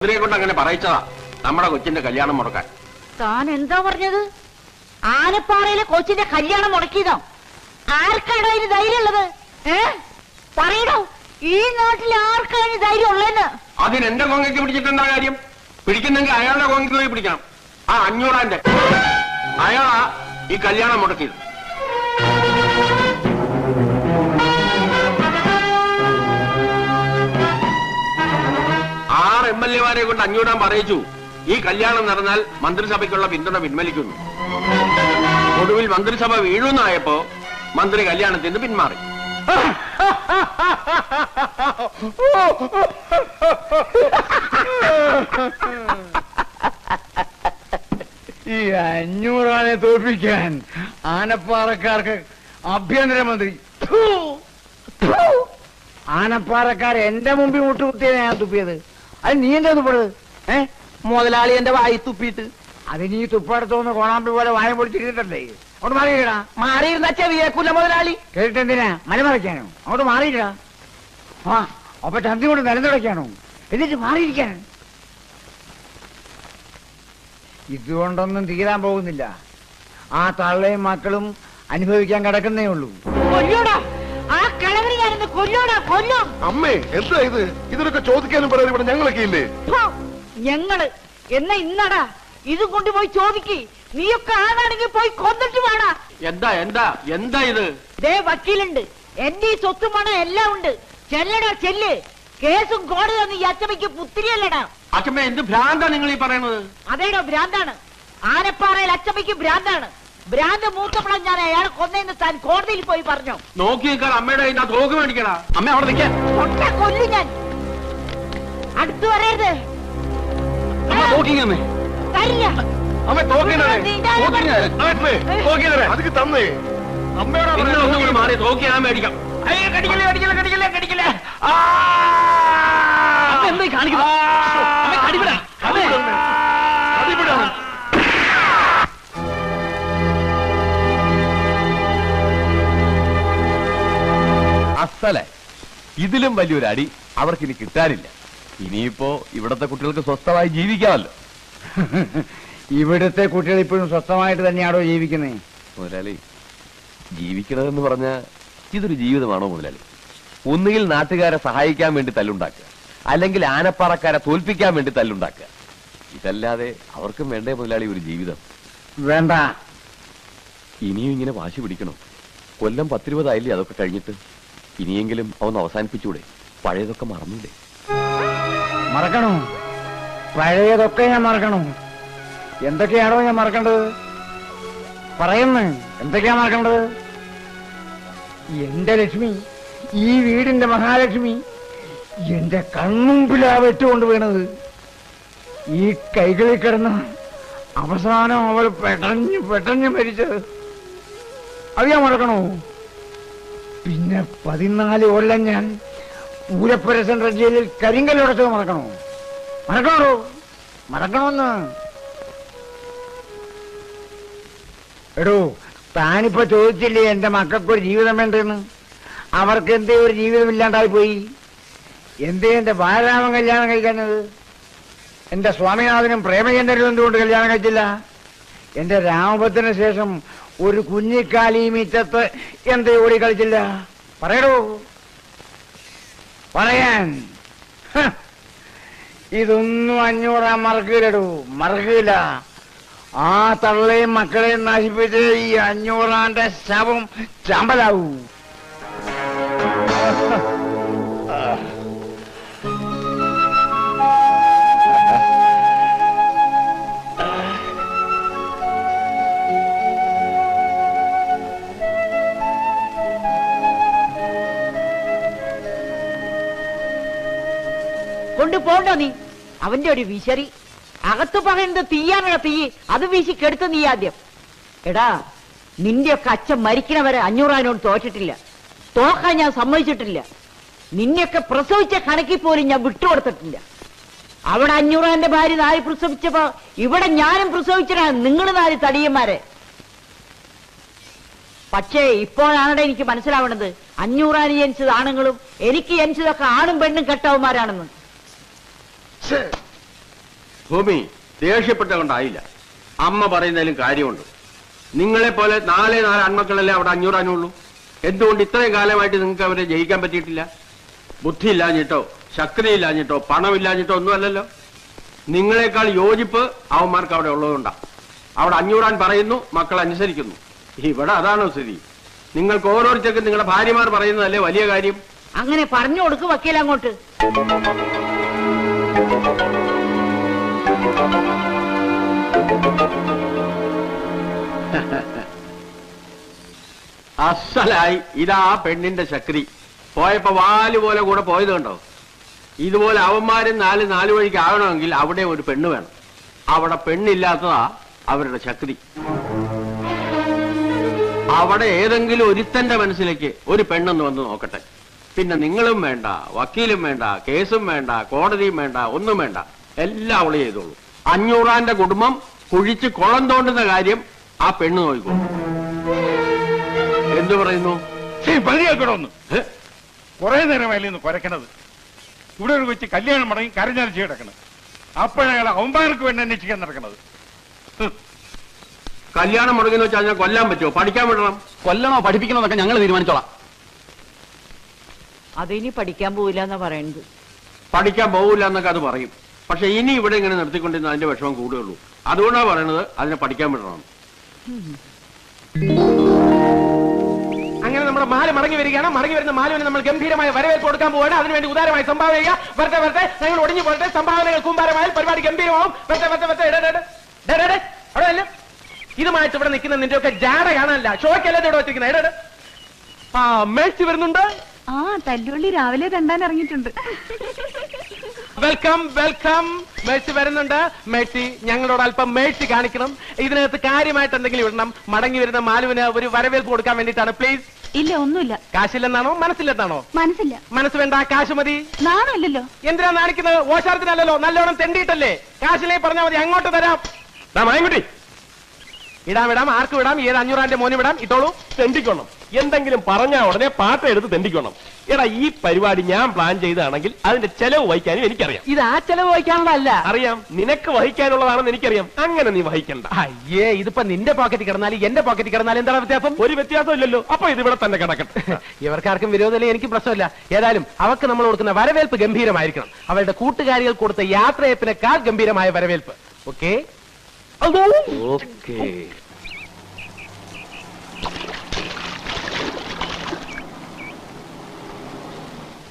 ഇതിനെ കൊണ്ട് അങ്ങനെ പറയിച്ചതാ നമ്മുടെ കൊച്ചിന്റെ കല്യാണം മുടക്കാൻ. താൻ എന്താ പറഞ്ഞത്? ആനപ്പാറയിലെ കൊച്ചിന്റെ കല്യാണം മുടക്കിയതോ? ആർക്കാണോ അതിന് ധൈര്യമുള്ളത്? പറയണോ, ഈ നാട്ടിൽ ആർക്കാണ് ധൈര്യം ഉള്ളതെന്ന്? അതിന് എന്റെ കൊങ്ങയ്ക്ക് പിടിച്ചിട്ടെന്താ കാര്യം? പിടിക്കുന്നെങ്കിൽ അയാളുടെ കൊങ്ങയ്ക്ക് പോയി പിടിക്കണം. ആ 500 അയാളാ ഈ കല്യാണം മുടക്കിയത്. 6 MLA-മാരെ കൊണ്ട് 500 പറയിച്ചു. ഈ കല്യാണം നടന്നാൽ മന്ത്രിസഭയ്ക്കുള്ള പിന്തുണ പിൻവലിക്കുന്നു. ഒടുവിൽ മന്ത്രിസഭ വീഴുന്നായപ്പോ മന്ത്രി കല്യാണത്തിന് പിന്മാറി. ഈ 500 തോൽപ്പിക്കാൻ ആനപ്പാറക്കാർക്ക് ആഭ്യന്തരമന്ത്രി ആനപ്പാറക്കാർ എന്റെ മുമ്പിൽ മുട്ടുകുത്തിയാണ് ഞാൻ തുപ്പിയത്. അത് നീ എന്താ തുപ്പത്? മുതലാളി എന്റെ വായി തുപ്പിയിട്ട് അത് നീ തുപ്പടുത്തോന്ന് കോണാമ്പി പോലെ വായ പൊളിച്ചിട്ടല്ലേ? അങ്ങോട്ട് മാറിയിടാ. മാറിയിരുന്ന ചെവിയേക്കൂല മുതലാളി. കേട്ടിട്ടെന്തിനാ മലമറയ്ക്കാനോ? അങ്ങോട്ട് മാറിയിടാ. ആ അപ്പൊ ചന്തി കൊണ്ട് നിലനിടയ്ക്കാനോ? എന്നിട്ട് മാറിയിരിക്കാൻ. ഇതുകൊണ്ടൊന്നും തീരാൻ പോകുന്നില്ല. ആ തള്ളയും മക്കളും അനുഭവിക്കാൻ കിടക്കുന്നേ ഉള്ളൂ. കൊല്ലോടാ, ആ കിളവരി ഞാനെന്ന് കൊല്ലോടാ, കൊല്ലും. അമ്മേ എന്താ ഇത്? ഇതിനൊക്കെ ചോദിക്കാനും പറയാനും ഇവിടെ ഞങ്ങളൊക്കെ ഇല്ലേ? ഞങ്ങള് എന്നാ ഇന്നടാ ഇത് കൊണ്ടുപോയി ചോദിക്ക്. നീയൊക്കെ ആണാണെങ്കിൽ പോയി കൊന്നിട്ട് വേണാ. എന്താ എന്താ എന്താ ഇത്? ദേ വക്കീലുണ്ട്, എന്റെ ഈ സ്വത്തും പണം എല്ലാം ഉണ്ട്. ചെല്ലടാ ചെല്ല്. കേസും കോടതി ഈ അച്ചമ്മയ്ക്ക് പുത്തിരിയല്ലടാ. അച്ഛമ്മ എന്ത് ഭ്രാന്താ നിങ്ങൾ ഈ പറയണത്? അതേടോ ഭ്രാന്താണ്. ആനപ്പാറയിൽ അച്ചമ്മയ്ക്ക് ഭ്രാന്താണ്. ഭ്രാന്ത് മൂത്തപ്പളം ഞാൻ അയാളെ കൊന്നേന്ന് താൻ കോടതിയിൽ പോയി പറഞ്ഞു. നോക്കി നിൽക്കാൻ അമ്മയുടെ കയ്യിൽ തോക്ക് മേടിക്കടാ. അമ്മ അവിടെ നിൽക്കാൻ കൊല്ലു ഞാൻ. അടുത്തു വരരുത്. തരില്ല. അതൊക്കെ തന്നേ അമ്മയോട് മാറി തോക്കി ഞാൻ മേടിക്കാം. എന്തായി കാണിക്കുന്നത്? അസലെ ഇതിലും വലിയൊരു അടി അവർക്കിനി കിട്ടാനില്ല. ഇനിയിപ്പോ ഇവിടത്തെ കുട്ടികൾക്ക് സ്വസ്ഥമായി ജീവിക്കാമല്ലോ. ഇവിടുത്തെ കുട്ടികൾ ഇപ്പോഴും സ്വസ്ഥമായിട്ട് തന്നെയാണോ ജീവിക്കുന്നേ? മുതലാളി, ജീവിക്കണമെന്ന് പറഞ്ഞ ഇതൊരു ജീവിതമാണോ മുതലാളി? ഒന്നുകിൽ നാട്ടുകാരെ സഹായിക്കാൻ വേണ്ടി തല്ലുണ്ടാക്കുക, അല്ലെങ്കിൽ ആനപ്പാറക്കാരെ തോൽപ്പിക്കാൻ വേണ്ടി തല്ലുണ്ടാക്കുക. ഇതല്ലാതെ അവർക്കും വേണ്ടേ മുതലാളി ഒരു ജീവിതം? വേണ്ട. ഇനിയും ഇങ്ങനെ വാശി പിടിക്കണം. കൊല്ലം 10-20 ആയില്ലേ അതൊക്കെ കഴിഞ്ഞിട്ട്? ഇനിയെങ്കിലും അവന്ന് അവസാനിപ്പിച്ചൂടെ? പഴയതൊക്കെ മറന്നൂടെ? മറക്കണോ? പഴയതൊക്കെ ഞാൻ മറക്കണോ? എന്തൊക്കെയാണോ ഞാൻ മറക്കേണ്ടത്? പറയുന്നു. എന്തൊക്കെയാ മറക്കേണ്ടത്? എന്റെ ലക്ഷ്മി, ഈ വീടിന്റെ മഹാലക്ഷ്മി എന്റെ കൺമുമ്പിലാ വെട്ടുകൊണ്ട് വീണത്. ഈ കൈകളിൽ കിടന്ന് അവസാനം അവൾ പെട്ടഞ്ഞ് മരിച്ചത് അത് ഞാൻ മറക്കണോ? പിന്നെ 14 കൊല്ലം ഞാൻ പൂരപ്പുര സെൻട്രൽ ജയിലിൽ കരിങ്കല്ലുടച്ചത് മറക്കണോ? മറക്കണോ? മറക്കണമെന്ന്. എടോ, താനിപ്പോ ചോദിച്ചില്ലേ എന്റെ മക്കൾക്കൊരു ജീവിതം വേണ്ടെന്ന്? അവർക്ക് എന്തേ ഒരു ജീവിതം ഇല്ലാണ്ടായി പോയി? എന്തേ എന്റെ ബാലരാമൻ കല്യാണം കഴിക്കുന്നത്? എന്റെ സ്വാമിനാഥനും പ്രേമചന്ദ്രനും എന്തുകൊണ്ട് കല്യാണം കഴിച്ചില്ല? എന്റെ രാമഭദ്രന് ശേഷം ഒരു കുഞ്ഞിക്കാലി മീറ്റത്ത് എന്തേ ഓടി കളിച്ചില്ല? പറയടോ, പറയാൻ. ഇതൊന്നും 500 മറക്കില്ലടോ, മറക്കില്ല. ആ തള്ളയും മക്കളെയും നശിപ്പിച്ച് ഈ 500 ശവം ചമ്പലാവൂ. കൊണ്ടുപോണ്ടോ നീ? അവന്റെ ഒരു വിശറി. അകത്ത് പറയുന്നത് തീയാനുള്ള തീ, അത് വീശി കെടുത്ത നീ ആദ്യം. എടാ, നിന്റെയൊക്കെ അച്ഛൻ മരിക്കണവരെ 500 തോറ്റിട്ടില്ല. തോക്കാൻ ഞാൻ സമ്മതിച്ചിട്ടില്ല. നിന്നെയൊക്കെ പ്രസവിച്ച കണക്കിൽ പോലും ഞാൻ വിട്ടുകൊടുത്തിട്ടില്ല. അവിടെ 500 ഭാര്യ 4 പ്രസവിച്ചപ്പോ ഇവിടെ ഞാനും പ്രസവിച്ചതാ. നിങ്ങൾ 4 തടിയന്മാരെ. പക്ഷേ ഇപ്പോഴാണ് എനിക്ക് മനസ്സിലാവണത് 500 ജനിച്ചത് ആണുങ്ങളും എനിക്ക് ജനിച്ചതൊക്കെ ആണും പെണ്ണും കെട്ടവന്മാരാണെന്ന്. ഭൂമി ദേഷ്യപ്പെട്ട കൊണ്ടായില്ല. അമ്മ പറയുന്നതിലും കാര്യമുണ്ട്. നിങ്ങളെപ്പോലെ നാല് ആൺമക്കളല്ലേ അവിടെ 500 ആനുള്ളൂ. എന്തുകൊണ്ട് ഇത്രയും കാലമായിട്ട് നിങ്ങൾക്ക് അവരെ ജയിക്കാൻ പറ്റിയിട്ടില്ല? ബുദ്ധി ഇല്ലാഞ്ഞിട്ടോ ശക്തി ഇല്ലാഞ്ഞിട്ടോ പണമില്ലാഞ്ഞിട്ടോ ഒന്നുമല്ലല്ലോ. നിങ്ങളെക്കാൾ യോജിപ്പ് അവന്മാർക്ക് അവിടെ ഉള്ളതുകൊണ്ടാണ്. അവിടെ 500 പറയുന്നു, മക്കൾ അനുസരിക്കുന്നു. ഇവിടെ അതാണോ സ്ഥിതി? നിങ്ങൾക്ക് ഓരോരുത്തർക്കും നിങ്ങളുടെ ഭാര്യമാർ പറയുന്നതല്ലേ വലിയ കാര്യം? അങ്ങനെ പറഞ്ഞു കൊടുക്ക് വക്കീലങ്ങോട്ട്. അസലായി. ഇതാ പെണ്ണിന്റെ ശക്തി. പോയപ്പോ വാല് പോലെ കൂടെ പോയത് കണ്ടോ? ഇതുപോലെ അവന്മാരും നാല് വഴിക്ക് ആകണമെങ്കിൽ അവിടെ ഒരു പെണ്ണ് വേണം. അവിടെ പെണ്ണില്ലാത്തതാ അവരുടെ ശക്തി. അവിടെ ഏതെങ്കിലും ഒരുത്തന്റെ മനസ്സിലേക്ക് ഒരു പെണ്ണെന്ന് വന്ന് നോക്കട്ടെ. പിന്നെ നിങ്ങളും വേണ്ട, വക്കീലും വേണ്ട, കേസും വേണ്ട, കോടതിയും വേണ്ട, ഒന്നും വേണ്ട. എല്ലാം അവള് ചെയ്തോളൂ. 500 കുടുംബം കുഴിച്ച് കുളം തോണ്ടുന്ന കാര്യം ആ പെണ്ണ് നോക്കിക്കോളൂ. എന്തു പറയുന്നു? പതിയാക്കണമെന്ന് കുറെ നേരമായില്ലെന്ന് കുരക്കണത്. ഇവിടെ ഒരു വെച്ച് കല്യാണം മടങ്ങി കരഞ്ഞാലിച്ച് കിടക്കണത്. അപ്പോഴയാളെ അവന്മാർക്ക് വേണ്ടി അന്വേഷിക്കാൻ നടക്കണത്. കല്യാണം മുടങ്ങുന്ന വെച്ചാൽ ഞാൻ കൊല്ലാൻ പറ്റുമോ? പഠിക്കാൻ വിടണം. കൊല്ലണോ പഠിപ്പിക്കണോ എന്നൊക്കെ ഞങ്ങൾ തീരുമാനിച്ചോളാം. അതിനി പഠിക്കാൻ പോവില്ല എന്നാ പറയുന്നത്. പഠിക്കാൻ പോകില്ല എന്നൊക്കെ അത് പറയും. പക്ഷെ ഇനി ഇവിടെ ഇങ്ങനെ നിർത്തിക്കൊണ്ടിരുന്ന അതിന്റെ വിഷമം കൂടുകയുള്ളൂ. അതുകൊണ്ടാണ് പറയണത് അതിനെ പഠിക്കാൻ വിടണം. അങ്ങനെ നമ്മുടെ മാല മടങ്ങി വരികയാണ്. മടങ്ങി വരുന്ന മാലുവിന് നമ്മൾ ഗംഭീരമായ വരവേൽപ്പ് കൊടുക്കാൻ പോവുകയാണ്. അതിനുവേണ്ടി ഉദാരമായി സംഭാവന ചെയ്യുക. വരട്ടെ ഞങ്ങൾ ഒടിഞ്ഞു പോകട്ടെ. സംഭാവനകൾ കൂമ്പാരമായാൽ പരിപാടി ഗംഭീരമാവും. അവിടെ ഇതുമായിട്ട് ഇവിടെ നിൽക്കുന്ന നിന്റെ ഒക്കെ ജാട കാണാനല്ല, ഷോയ്ക്കല്ലേ ഇവിടെ വെച്ചിരിക്കുന്നത്. ആ മേഴ്സി വരുന്നുണ്ട്. ആ തല്ലുള്ളി രാവിലെ തണ്ടാൻ ഇറങ്ങിയിട്ടുണ്ട്. വെൽക്കം മേഴ്സി വരുന്നുണ്ട്. മേഴ്സി ഞങ്ങളോട് അല്പം മേഴ്സി കാണിക്കണം. ഇതിനകത്ത് കാര്യമായിട്ട് എന്തെങ്കിലും ഇടണം. മടങ്ങി വരുന്ന മാലുവിന് ഒരു വരവേൽപ്പ് കൊടുക്കാൻ വേണ്ടിയിട്ടാണ്. പ്ലീസ്. ഇല്ല ഒന്നുമില്ല. കാശില്ലെന്നാണോ മനസ്സില്ലെന്നാണോ? മനസ്സില്ല. മനസ്സ് വേണ്ട, കാശ് മതി. നാണല്ലോ. എന്തിനാ നാണിക്കുന്നത്? ഓശാരത്തിനല്ലോ, നല്ലോണം തെണ്ടിയിട്ടല്ലേ. കാശിലേക്ക് പറഞ്ഞാൽ മതി, അങ്ങോട്ട് തരാം. മായൻകുട്ടി, ഇടാം ആർക്ക് വിടാം? ഏത് 500 മോന് വിടാം? ഇട്ടോളൂ. തെണ്ടിക്കണം. എന്തെങ്കിലും പറഞ്ഞാൽ ഉടനെ പാട്ട എടുത്ത് തെണ്ടിക്കണം. എടാ, ഈ പരിപാടി ഞാൻ പ്ലാൻ ചെയ്താണെങ്കിൽ അതിന്റെ ചെലവ് വഹിക്കാനും എനിക്കറിയാം. ഇത് ആ ചെലവ് വഹിക്കാനുള്ളതല്ല. അറിയാം, നിനക്ക് വഹിക്കാനുള്ളതാണെന്ന് എനിക്കറിയാം. അങ്ങനെ നീ വഹിക്കണ്ട. അയ്യേ, ഇതിപ്പോ നിന്റെ പോക്കറ്റിൽ കിടന്നാലും എന്റെ പോക്കറ്റിൽ കിടന്നാലും എന്താണ് വ്യത്യാസം? ഒരു വ്യത്യാസം ഇല്ലല്ലോ. അപ്പൊ ഇത് ഇവിടെ തന്നെ കിടക്കട്ടെ. ഇവർക്കാർക്കും വിരോധമില്ല, എനിക്ക് പ്രശ്നമില്ല. ഏതായാലും അവർക്ക് നമ്മൾ കൊടുക്കുന്ന വരവേൽപ്പ് ഗംഭീരമായിരിക്കണം. അവരുടെ കൂട്ടുകാരികൾ കൊടുത്ത യാത്രയപ്പിനേക്കാൾ ഗംഭീരമായ വരവേൽപ്പ്. ഓക്കെ. ഓക്കേ.